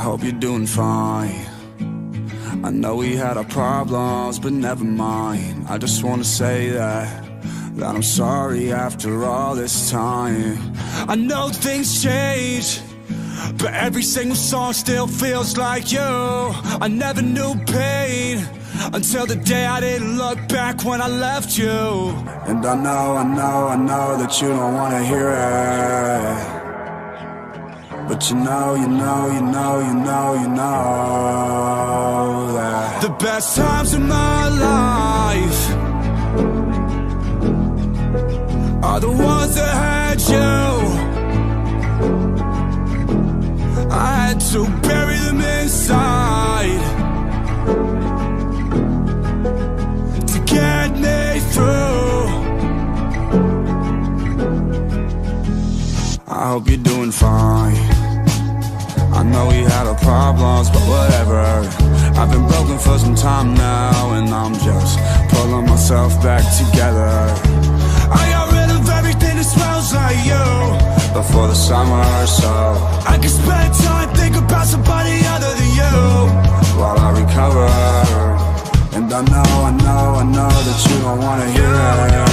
hope you're doing fine. I know we had our problems, but never mind. I just wanna say that I'm sorry after all this time. I know things change, but every single song still feels like you. I never knew pain until the day I didn't look back when I left you. And I know that you don't wanna hear it, but you know that the best times of my life are the ones that had you. I had to bury them inside to get me through. I hope you're doing fine. I know we had our problems, but whatever. I've been broken for some time now, and I'm just pulling myself back together. I got rid of everything that smells like you before the summer, so I can spend time thinking about somebody other than you while I recover. And I know that you don't wanna hear it,